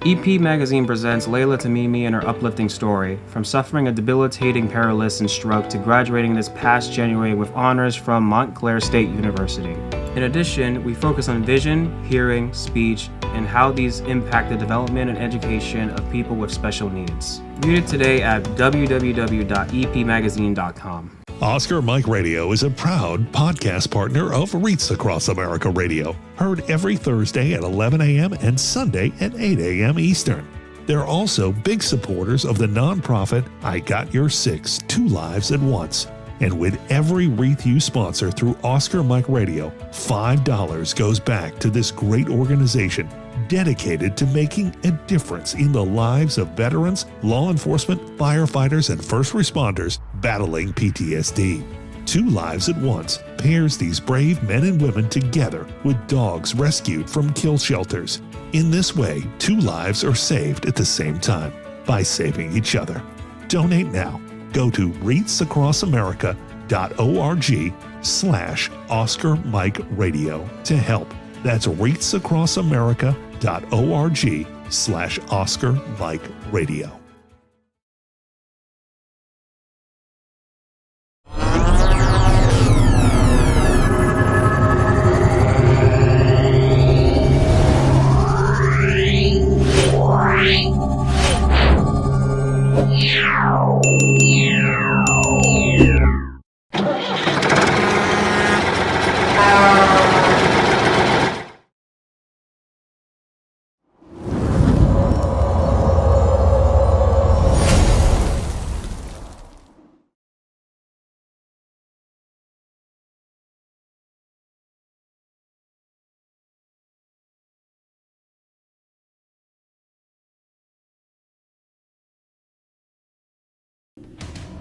EP Magazine presents Layla Tamimi and her uplifting story, from suffering a debilitating paralysis and stroke to graduating this past January with honors from Montclair State University. In addition, we focus on vision, hearing, speech, and how these impact the development and education of people with special needs. Read it today at www.epmagazine.com. Oscar Mike Radio is a proud podcast partner of Reach Across America Radio, heard every Thursday at 11 a.m. and Sunday at 8 a.m. Eastern. They're also big supporters of the nonprofit I Got Your Six, Two Lives at Once. And with every wreath you sponsor through Oscar Mike Radio, $5 goes back to this great organization dedicated to making a difference in the lives of veterans, law enforcement, firefighters, and first responders battling PTSD. Two Lives at Once pairs these brave men and women together with dogs rescued from kill shelters. In this way, two lives are saved at the same time by saving each other. Donate now. Go to reachacrossamerica.org/Oscar Mike Radio to help. That's reachacrossamerica.org/Oscar Mike Radio.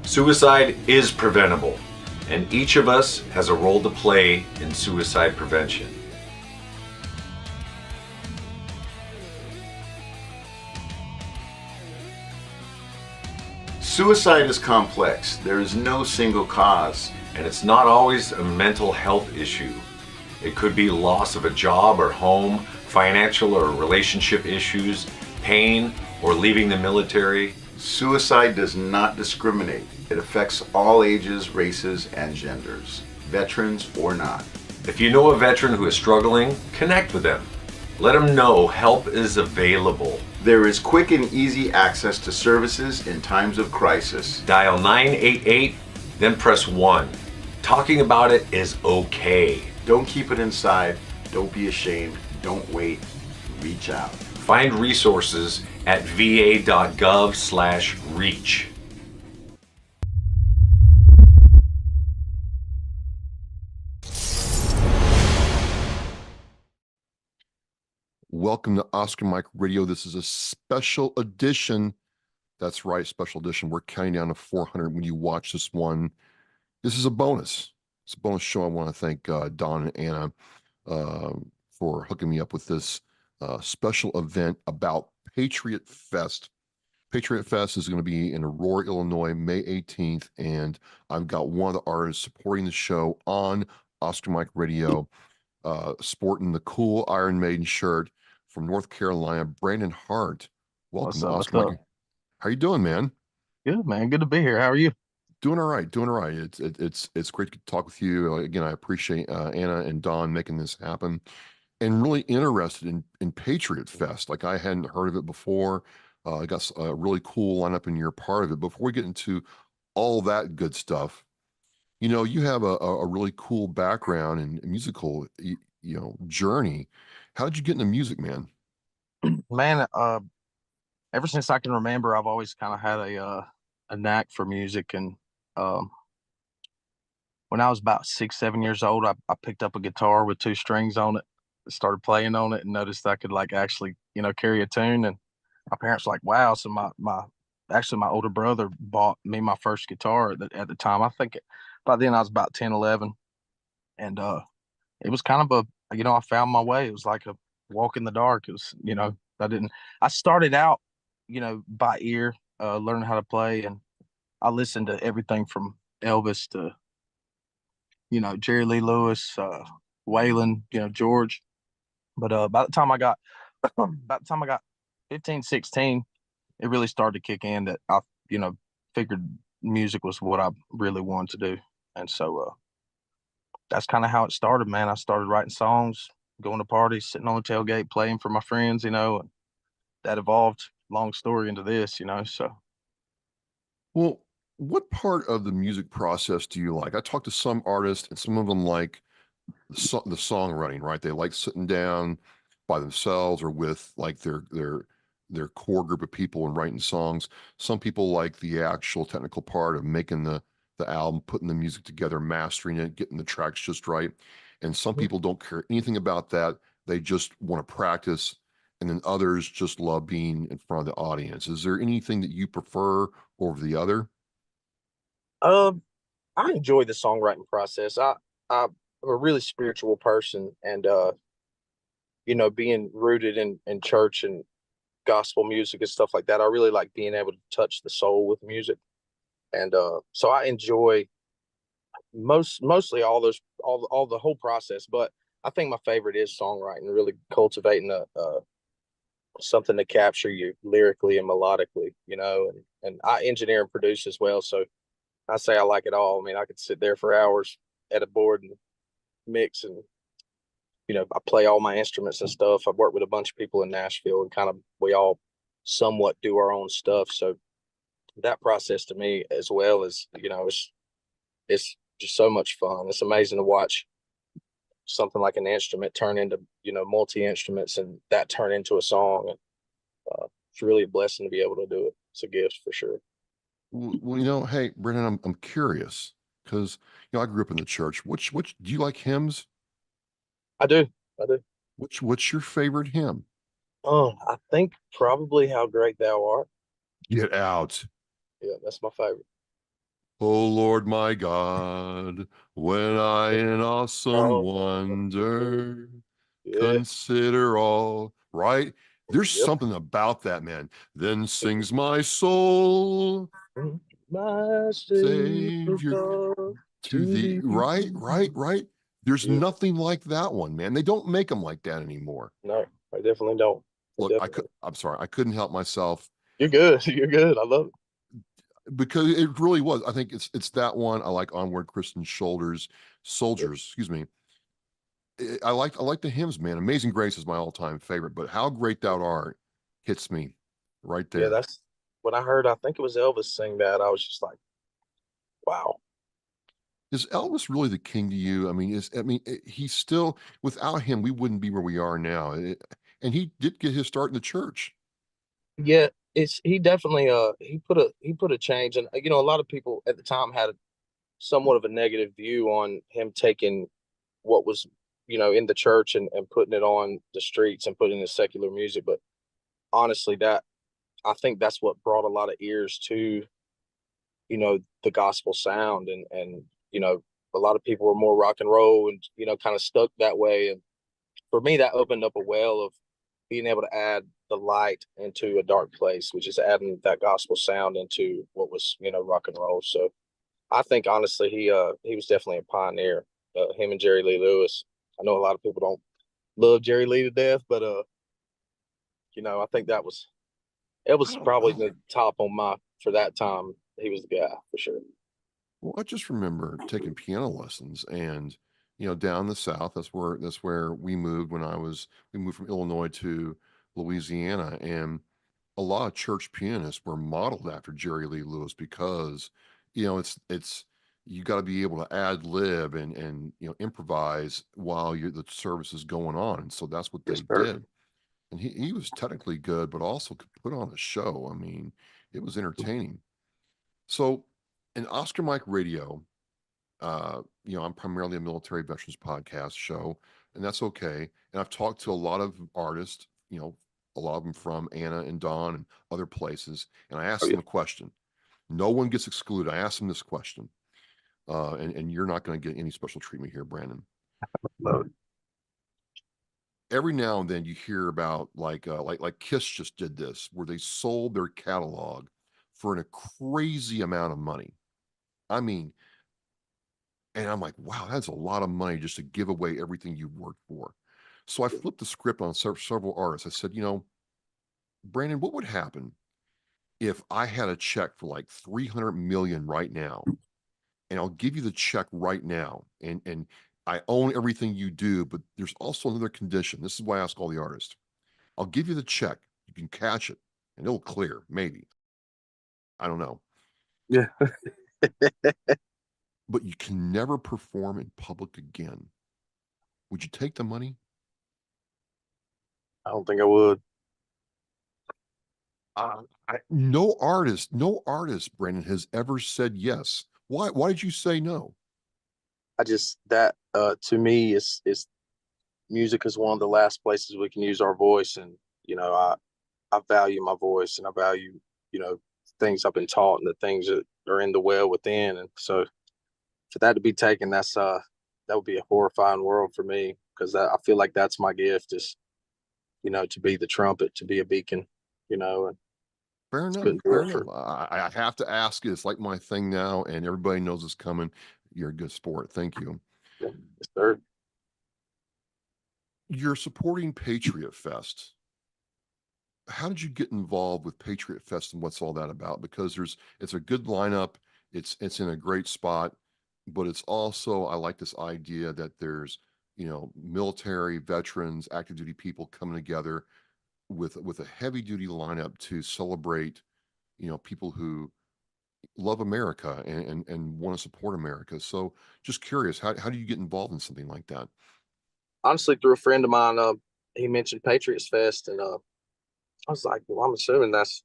Suicide is preventable, and each of us has a role to play in suicide prevention. Suicide is complex. There is no single cause. And it's not always a mental health issue. It could be loss of a job or home, financial or relationship issues, pain, or leaving the military. Suicide does not discriminate. It affects all ages, races, and genders, veterans or not. If you know a veteran who is struggling, connect with them. Let them know help is available. There is quick and easy access to services in times of crisis. Dial 988, then press 1. Talking about it is okay. Don't keep it inside. Don't be ashamed. Don't wait. Reach out. Find resources at va.gov/reach. Welcome to Oscar Mike Radio. This is a special edition. That's right, special edition. We're counting down to 400 when you watch this one. This is a bonus. It's a bonus show. I want to thank Don and Anna for hooking me up with this special event about Patriot Fest. Patriot Fest is going to be in Aurora, Illinois, May 18th, and I've got one of the artists supporting the show on Oscar Mike Radio, sporting the cool Iron Maiden shirt from North Carolina, Brandon Hart. Welcome to Oscar Mike. How you doing, man? Good, man. Good to be here. How are you? Doing all right. Doing all right. It's great to talk with you. Again, I appreciate Anna and Don making this happen, and really interested in Patriot Fest. Like, I hadn't heard of it before. I got a really cool lineup, and you're part of it. Before we get into all that good stuff, you know, you have a really cool background and musical, journey. How did you get into music, man? Man, ever since I can remember, I've always kind of had a knack for music. And when I was about 6, 7 years old, I picked up a guitar with 2 strings on it, started playing on it, and noticed I could actually, carry a tune. And my parents were like, wow. So my older brother bought me my first guitar at the time. I think by then I was about 10, 11. And it was kind of I found my way. It was like a walk in the dark. It was, I started out, by ear, learning how to play. And I listened to everything from Elvis to, Jerry Lee Lewis, Waylon, George. But by the time I got 15, 16, it really started to kick in that I, figured music was what I really wanted to do. And so that's kind of how it started, man. I started writing songs, going to parties, sitting on the tailgate, playing for my friends, and that evolved, long story, into this, so. Well, what part of the music process do you like? I talked to some artists, and some of them like the songwriting, right? They like sitting down by themselves or with like their core group of people and writing songs. Some people like the actual technical part of making the album, putting the music together, mastering it, getting the tracks just right. And some people don't care anything about that. They just want to practice. And then others just love being in front of the audience. Is there anything that you prefer over the other? Um, I enjoy the songwriting process. I'm a really spiritual person, and being rooted in church and gospel music and stuff like that, I really like being able to touch the soul with music. And so I enjoy mostly all the whole process. But I think my favorite is songwriting, really cultivating a something to capture you lyrically and melodically, and I engineer and produce as well. So I say I like it all. I mean, I could sit there for hours at a board and mix, and I play all my instruments and stuff. I've worked with a bunch of people in Nashville, and kind of we all somewhat do our own stuff. So that process to me as well is, it's just so much fun. It's amazing to watch something like an instrument turn into, multi instruments, and that turn into a song. And it's really a blessing to be able to do it. It's a gift for sure. Well, hey, Brennan, I'm curious because I grew up in the church. Which do you like hymns? I do. I do. What's your favorite hymn? Oh, I think probably How Great Thou Art. Get out. Yeah, that's my favorite. Oh Lord my God, when I in awesome Oh, wonder yeah. consider all, right? There's Yep. something about that, man. Then sings my soul, My Savior Savior, God to to thee. thee. Right. There's Yeah. nothing like that one, man. They don't make them like that anymore. No, I definitely don't. I Look, definitely. I'm sorry, I couldn't help myself You're good. You're good. I love it. because it really was. I think it's that one. I like Onward Christian Yep. Soldiers, excuse me. I like the hymns, man. Amazing Grace is my all-time favorite, but How Great Thou Art hits me right Yeah, there. that's when I heard. I think it was Elvis sing that. I was just like, wow. Is Elvis really the king to you? He's still, without him, we wouldn't be where we are now. And he did get his start in the church. Yeah, it's he definitely he put a change, and a lot of people at the time had somewhat of a negative view on him taking what was in the church and putting it on the streets and putting in secular music. But honestly, that I think that's what brought a lot of ears to the gospel sound, and a lot of people were more rock and roll and kind of stuck that way. And for me, that opened up a well of being able to add the light into a dark place, which is adding that gospel sound into what was rock and roll. So I think honestly he was definitely a pioneer. Him and Jerry Lee Lewis. I know a lot of people don't love Jerry Lee to death, but I think it I was don't probably know. the top on my for that time. He was the guy for sure. Well, I just remember taking piano lessons and down the south, that's where we moved from Illinois to Louisiana, and a lot of church pianists were modeled after Jerry Lee Lewis because it's you got to be able to ad lib and improvise while the service is going on, and so that's what Yes, they sir. did. And he was technically good, but also could put on a show. I mean, it was entertaining. So, in Oscar Mike Radio, I'm primarily a military veterans podcast show, and that's okay. And I've talked to a lot of artists, a lot of them from Anna and Don and other places, and I Oh asked yeah. them a question. No one gets excluded. I asked them this question, and you're not going to get any special treatment here, Brandon. Love it. Every now and then you hear about like Kiss just did this, where they sold their catalog for a crazy amount of money. I mean, and I'm like, wow, that's a lot of money just to give away everything you've worked for. So I flipped the script on several artists. I said, Brandon, what would happen if I had a check for like 300 million right now, and I'll give you the check right now, and I own everything you do, but there's also another condition. This is why I ask all the artists. I'll give you the check. You can cash it and it'll clear, maybe. I don't know. Yeah. But you can never perform in public again. Would you take the money? I don't think I would. No artist, Brandon, has ever said yes. Why did you say no? I just that to me is music is one of the last places we can use our voice, and I value my voice, and I value things I've been taught and the things that are in the well within, and so for that to be taken, that would be a horrifying world for me, because I feel like that's my gift, is to be the trumpet, to be a beacon, and Fair just enough. couldn't do Fair it for. enough. I have to ask it. It's like my thing now, and everybody knows it's coming. You're a good sport. Thank you. Yes, sir. You're supporting Patriot Fest. How did you get involved with Patriot Fest, and what's all that about? Because it's a good lineup. It's in a great spot, but it's also, I like this idea that there's, military veterans, active duty people coming together with a heavy duty lineup to celebrate, people who love America and want to support America. So just curious, how do you get involved in something like that? Honestly, through a friend of mine, he mentioned Patriots Fest, and I was like, well, I'm assuming that's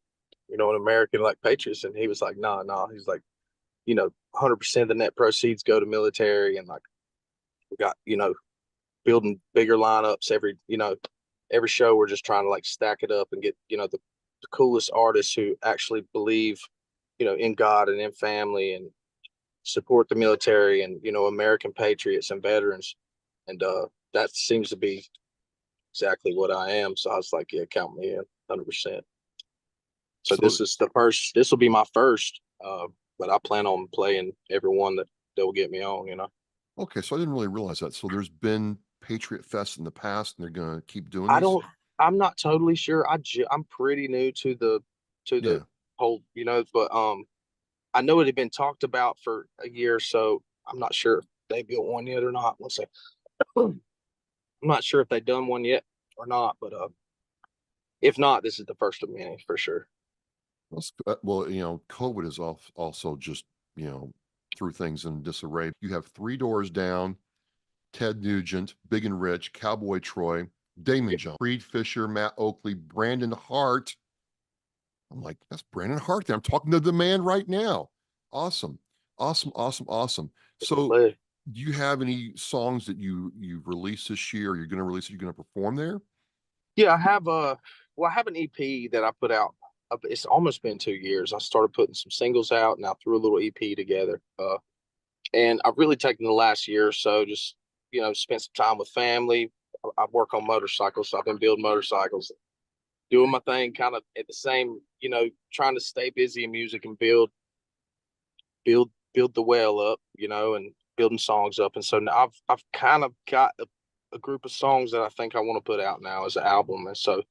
an American like Patriots, and he was like, no, no. He's like, 100% of the net proceeds go to military, and like we got building bigger lineups every show. We're just trying to like stack it up and get the coolest artists who actually believe in God and in family, and support the military, and American patriots and veterans, and that seems to be exactly what I am. So I was like, yeah, count me in 100%. So So this will be my first, but I plan on playing every one that they'll get me on. okay, so I didn't really realize that. So there's been Patriot Fest in the past, and they're gonna keep doing I these? don't, I'm not totally sure. I'm pretty new to the Yeah. whole, but I know it had been talked about for a year, so I'm not sure if they built one yet or not. Let's say I'm not sure if they've done one yet or not, but if not, this is the first of many for sure. Well, COVID is also just, threw things in disarray. You have Three Doors Down, Ted Nugent, Big and Rich, Cowboy Troy, Damon Jones, Reed Fisher, Matt Oakley, Brandon Hart. I'm like, that's Brandon Hart there. I'm talking to the man right now. Awesome. Awesome. Awesome. Awesome. So Play. do you have any songs that you've released this year? You're going to release it? You're going to perform there? Yeah, I have an EP that I put out. It's almost been 2 years. I started putting some singles out, and I threw a little EP together. And I've really taken the last year or so, just spent some time with family. I work on motorcycles, so I've been building motorcycles, doing my thing, kind of at the same, trying to stay busy in music and build the well up, and building songs up. And so now I've kind of got a group of songs that I think I want to put out now as an album. And so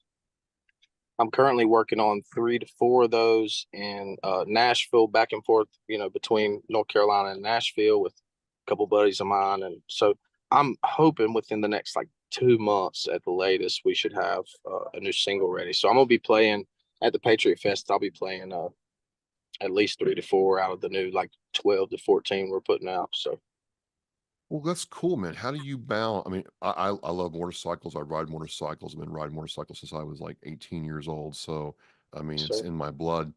I'm currently working on 3 to 4 of those in Nashville, back and forth, between North Carolina and Nashville with a couple buddies of mine. And so I'm hoping within the next like 2 months at the latest, we should have a new single ready. So I'm going to be playing at the Patriot Fest. I'll be playing at least 3 to 4 out of the new like 12 to 14 we're putting out. So Well, that's cool, man. How do you balance? I mean, I love motorcycles. I ride motorcycles. I've been riding motorcycles since I was like 18 years old. So, I mean, it's so in my blood.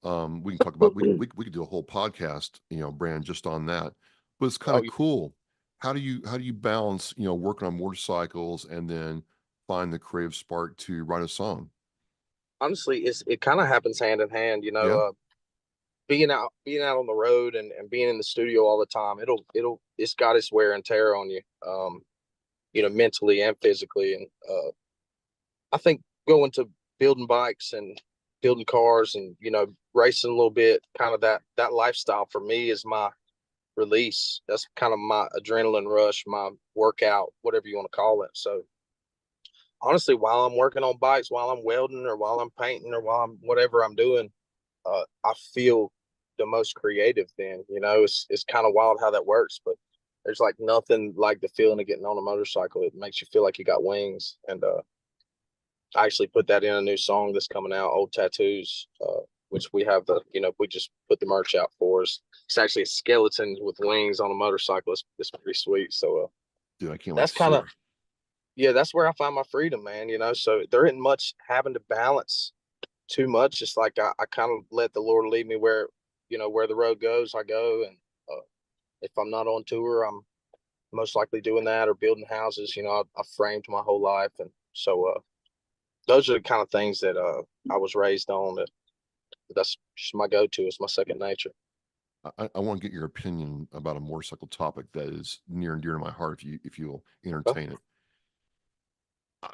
We can talk about, we could do a whole podcast, Brand, just on that. But it's kind oh, of cool. How do you balance, working on motorcycles and then find the creative spark to write a song? honestly, it kind of happens hand in hand, Yeah. being out on the road and being in the studio all the time. It's got its wear and tear on you, mentally and physically. And I think going to building bikes and building cars and racing a little bit, kind of that lifestyle for me is my release. That's kind of my adrenaline rush, my workout, whatever you want to call it. So honestly, while I'm working on bikes, while I'm welding or while I'm painting or while I'm whatever I'm doing, I feel the most creative then. It's kind of wild how that works, but there's like nothing like the feeling of getting on a motorcycle. It makes you feel like you got wings. And I actually put that in a new song that's coming out, Old Tattoos, which we have we just put the merch out for us. It's actually a skeleton with wings on a motorcycle. It's pretty sweet. So Dude, I can't wait that's to see kind of, it. yeah, that's where I find my freedom, man. So there isn't much having to balance too much. It's like I kind of let the Lord lead me where the road goes, I go. And if I'm not on tour, I'm most likely doing that or building houses. I've framed my whole life. And so those are the kind of things that I was raised on. That's just my go-to. It's my second nature. I want to get your opinion about a motorcycle topic that is near and dear to my heart if you'll Oh, entertain it.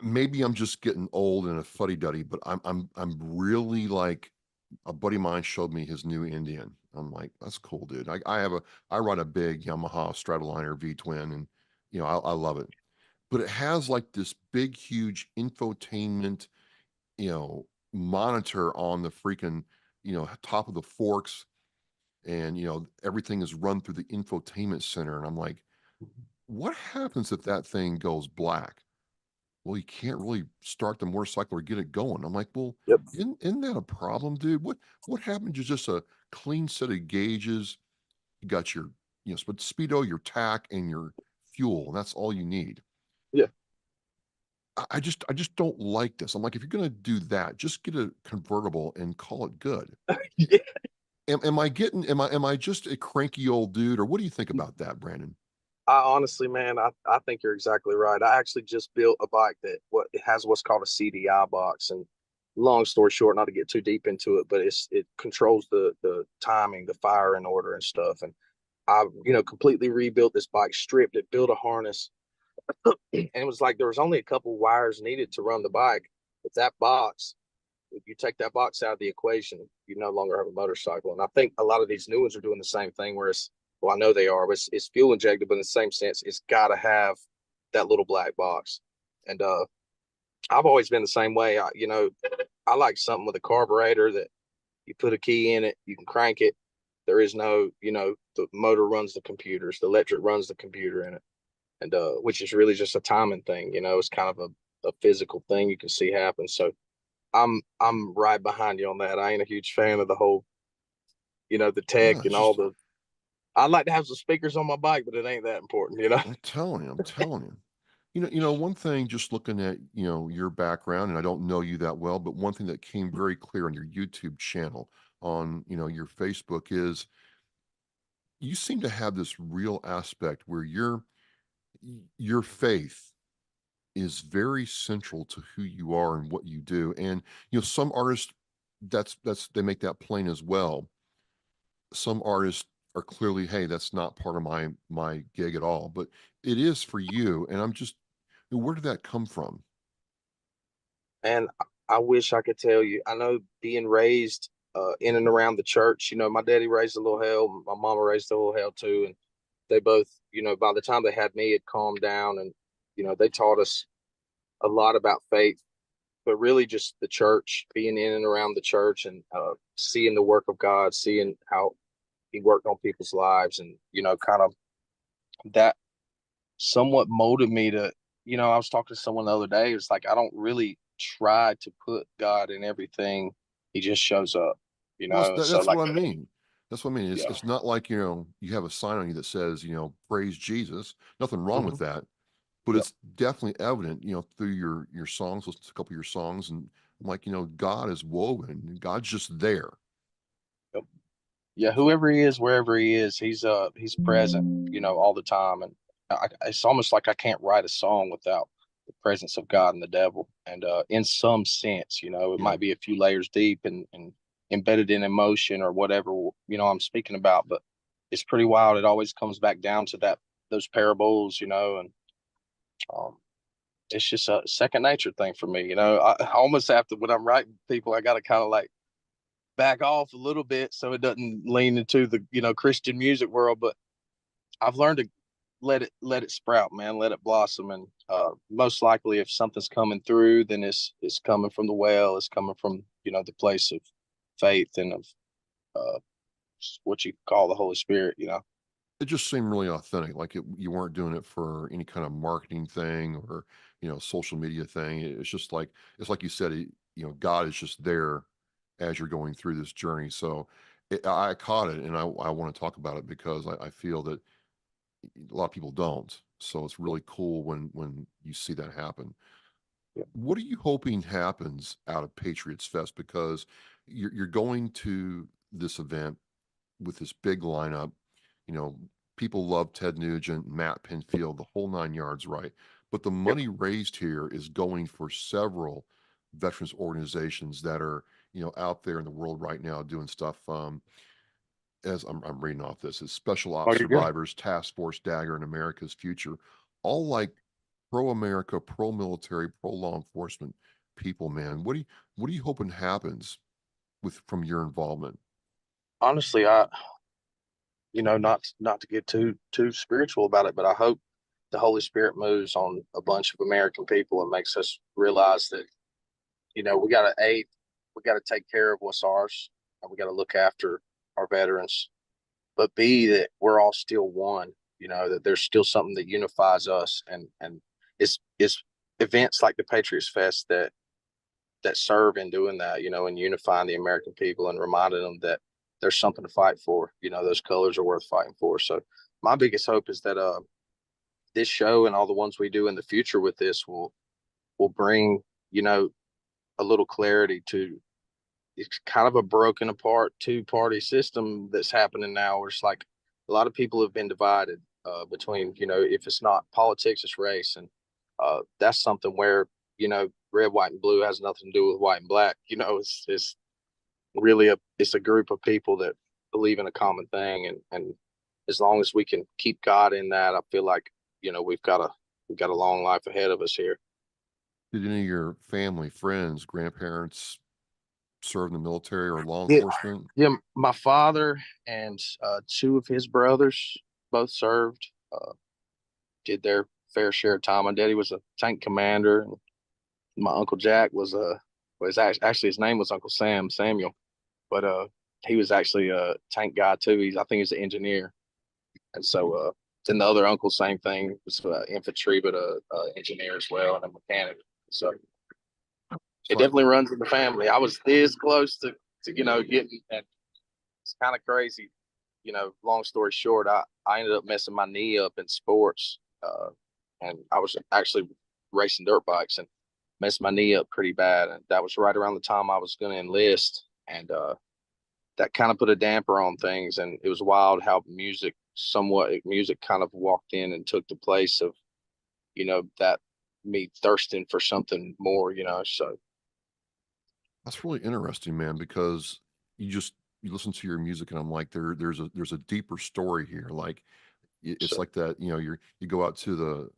Maybe I'm just getting old and a fuddy-duddy, but I'm really like, a buddy of mine showed me his new Indian. I'm like, that's cool, dude. I ride a big Yamaha Stratoliner V twin, and I love it. But it has like this big, huge infotainment, monitor on the freaking, top of the forks, and everything is run through the infotainment center. And I'm like, what happens if that thing goes black? Well, you can't really start the motorcycle or get it going. I'm like, well, yep. isn't that a problem, dude? What happens is just a clean set of gauges. You got your, speedo, your tack, and your fuel, and that's all you need. Yeah. I just don't like this. I'm like, if you're gonna do that, just get a convertible and call it good. Yeah. Am I just a cranky old dude, or what do you think about that, Brandon? I honestly, man, I think you're exactly right. I actually just built a bike that it has what's called a CDI box. And long story short, not to get too deep into it, but it controls the timing, the firing order and stuff. And I, completely rebuilt this bike, stripped it, built a harness, and it was like there was only a couple wires needed to run the bike. With that box, if you take that box out of the equation, you no longer have a motorcycle. And I think a lot of these new ones are doing the same thing, where well, I know they are, but it's fuel injected, but in the same sense, it's got to have that little black box. And I've always been the same way. I like something with a carburetor that you put a key in it, you can crank it. There is no, the motor runs the computers, the electric runs the computer in it. And which is really just a timing thing. It's kind of a physical thing you can see happen. So I'm right behind you on that. I ain't a huge fan of the whole, the tech Yeah, and it's all just, the. I'd like to have some speakers on my bike, but it ain't that important. I'm telling you. One thing, just looking at, your background, and I don't know you that well, but one thing that came very clear on your YouTube channel, on, your Facebook, is you seem to have this real aspect where your faith is very central to who you are and what you do. And, some artists, that's they make that plain as well. Some artists are clearly, hey, that's not part of my gig at all, but it is for you. And I'm just, where did that come from? And I wish I could tell you. I know being raised in and around the church. My daddy raised a little hell. My mama raised a little hell too, and they both, by the time they had me, had calmed down, and they taught us a lot about faith, but really just the church, being in and around the church, and seeing the work of God, seeing how He worked on people's lives, and kind of that somewhat molded me to. I was talking to someone the other day. It's like I don't really try to put God in everything. He just shows up. Well, So that's like, what I mean. That's what I mean. It's yeah. it's not like, you have a sign on you that says, praise Jesus. Nothing wrong with Mhm. that, but Yep. it's definitely evident, through your songs. Listen to a couple of your songs, and I'm like, God is woven. God's just there. Yep. Yeah, whoever he is, wherever he is, he's present, all the time. And it's almost like I can't write a song without the presence of God and the devil. And in some sense, it Yeah. might be a few layers deep and embedded in emotion or whatever, I'm speaking about, but it's pretty wild. It always comes back down to those parables, and um, it's just a second nature thing for me. I almost have to, when I'm writing people, I got to kind of like back off a little bit so it doesn't lean into the Christian music world. But I've learned to let it sprout, man, let it blossom. And Most likely, if something's coming through, then it's coming from the well. It's coming from the place of faith and of uh, what you call the Holy Spirit. It just seemed really authentic, like you weren't doing it for any kind of marketing thing or social media thing. It's just like it's like you said, God is just there as you're going through this journey. So I caught it, and I want to talk about it because I feel that a lot of people don't. So it's really cool when you see that happen. Yeah. What are you hoping happens out of Patriots Fest? Because you're going to this event with this big lineup. You know, people love Ted Nugent, Matt Pinfield, the whole 9 yards, right? But the Yep. money raised here is going for several veterans organizations that are, out there in the world right now doing stuff. As I'm reading off this, is Special Oh, Ops you're good. Survivors, Task Force Dagger, and America's Future, all like pro-America, pro-military, pro-law enforcement people, man. What are you hoping happens from your involvement? Honestly, not to get too spiritual about it, but I hope the Holy Spirit moves on a bunch of American people and makes us realize that we got to take care of what's ours, and we got to look after our veterans. But B, that we're all still one. That there's still something that unifies us, and it's events like the Patriots Fest that serve in doing that. And unifying the American people and reminding them that there's something to fight for. Those colors are worth fighting for. So my biggest hope is that this show and all the ones we do in the future with this will bring a little clarity to it's kind of a broken apart two-party system that's happening now, where it's like a lot of people have been divided between if it's not politics, it's race. And that's something where red, white, and blue has nothing to do with white and black. It's really it's a group of people that believe in a common thing, and as long as we can keep God in that, I feel like we've got a long life ahead of us here. Did any of your family, friends, grandparents serve in the military or law Yeah, enforcement? yeah. My father and two of his brothers both served, did their fair share of time. My daddy was a tank commander, and my uncle Jack actually his name was Uncle Samuel, but he was actually a tank guy too. I think he's an engineer. And so then the other uncle, same thing, was infantry, but engineer as well and a mechanic. So it So definitely runs in the family. I was this close to getting, and it's kind of crazy. Long story short, I ended up messing my knee up in sports, and I was actually racing dirt bikes and messed my knee up pretty bad. And that was right around the time I was going to enlist, and that kind of put a damper on things. And it was wild how music kind of walked in and took the place of that me thirsting for something more. So that's really interesting, man, because you listen to your music and I'm like, there's a deeper story here. Like it's so like that, you go out to the,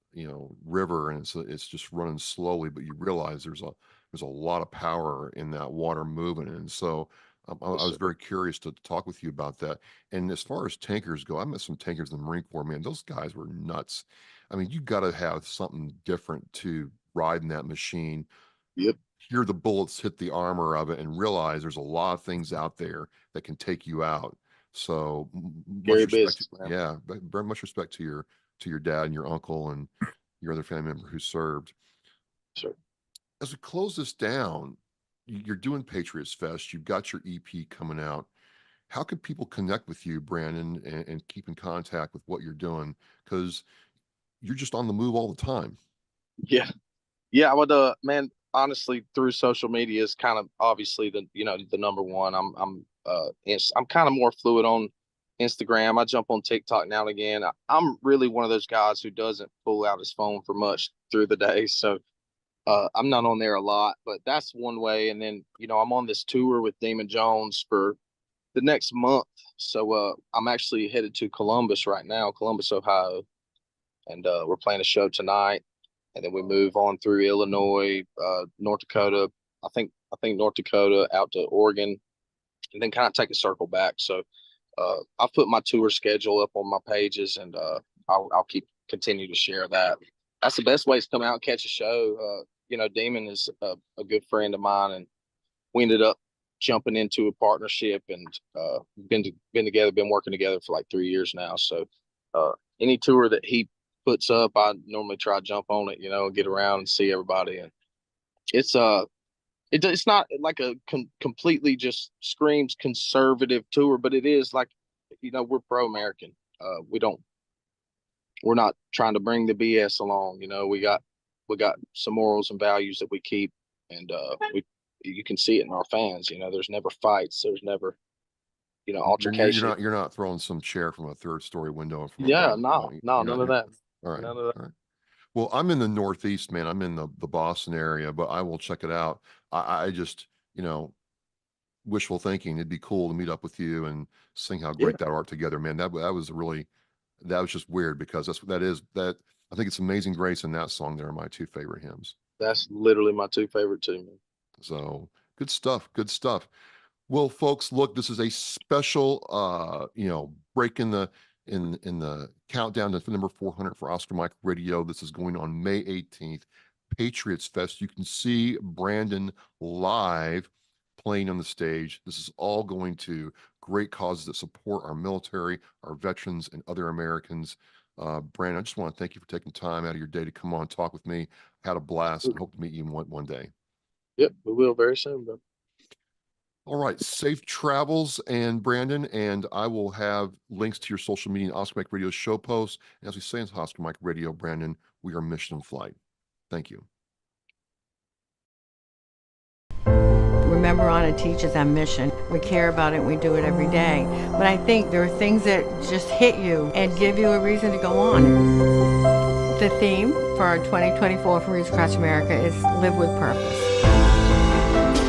river and it's just running slowly, but you realize there's a lot of power in that water moving. And so I was very curious to talk with you about that. And as far as tankers go, I met some tankers in the Marine Corps, man. Those guys were nuts. I mean, you got to have something different to ride in that machine, yep, hear the bullets hit the armor of it, and realize there's a lot of things out there that can take you out. So much scary respect, business, man. yeah, very much respect to your dad and your uncle and your other family member who served. Sure. As we close this down, you're doing Patriots Fest. You've got your EP coming out. How can people connect with you, Brandon, and keep in contact with what you're doing? Because you're just on the move all the time. Yeah. Yeah, I would man, honestly, through social media is kind of obviously the number one. I'm kind of more fluid on Instagram. I jump on TikTok now and again. I'm really one of those guys who doesn't pull out his phone for much through the day. So I'm not on there a lot, but that's one way. And then, I'm on this tour with Damon Jones for the next month. So I'm actually headed to Columbus right now, Columbus, Ohio, and we're playing a show tonight, and then we move on through Illinois, North Dakota. I think North Dakota out to Oregon, and then kind of take a circle back. So I've put my tour schedule up on my pages, and I'll continue to share that. that's the best way to come out and catch a show. Demon is a good friend of mine, and we ended up jumping into a partnership, and been working together for like 3 years now. So any tour that he puts up, I normally try to jump on it, get around and see everybody. And it's not like a completely just screams conservative tour, but it is like, we're pro-American. We're not trying to bring the BS along. We got some morals and values that we keep, and you can see it in our fans. There's never fights. There's never, altercation. You're not throwing some chair from a third-story window. None of that. All right. None of that. All right. Well, I'm in the Northeast, man. I'm in the Boston area, but I will check it out. I just, wishful thinking. It'd be cool to meet up with you and sing how great that art together, man. That was just weird, because I think it's Amazing Grace and that song. They're my two favorite hymns. That's literally my two favorite too, man. So good stuff. Good stuff. Well, folks, look, this is a special, break in the countdown to number 400 for Oscar Mike Radio. This is going on May 18th, Patriots Fest. You can see Brandon live playing on the stage. This is all going to great causes that support our military, our veterans, and other Americans. Brandon, I just want to thank you for taking time out of your day to come on and talk with me. I had a blast and hope to meet you one day. Yep, we will very soon, bro. All right, safe travels, and Brandon, and I will have links to your social media and Oscar Mike Radio show posts. And as we say in Oscar Mike Radio, Brandon, we are mission in flight. Thank you. Remember, on it teaches our mission. We care about it, we do it every day. But I think there are things that just hit you and give you a reason to go on. The theme for our 2024 for Reach Across America is Live with Purpose.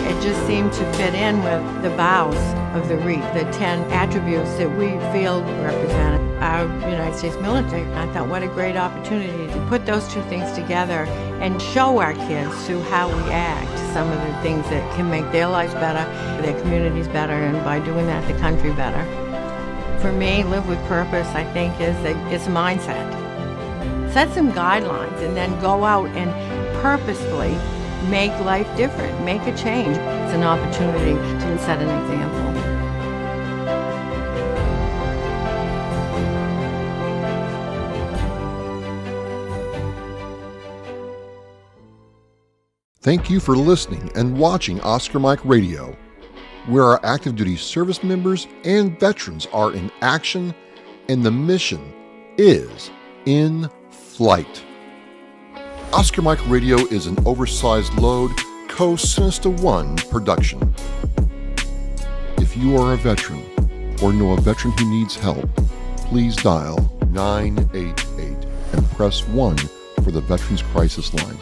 It just seemed to fit in with the vows of the REAP, the 10 attributes that we feel represent our United States military. I thought, what a great opportunity to put those two things together and show our kids through how we act some of the things that can make their lives better, their communities better, and by doing that, the country better. For me, Live with Purpose, I think, it's a mindset. Set some guidelines and then go out and purposefully make life different, make a change. It's an opportunity to set an example. Thank you for listening and watching Oscar Mike Radio, where our active duty service members and veterans are in action and the mission is in flight. Oscar Mike Radio is an oversized load Co-Sinister One production. If you are a veteran or know a veteran who needs help, please dial 988 and press 1 for the Veterans Crisis Line.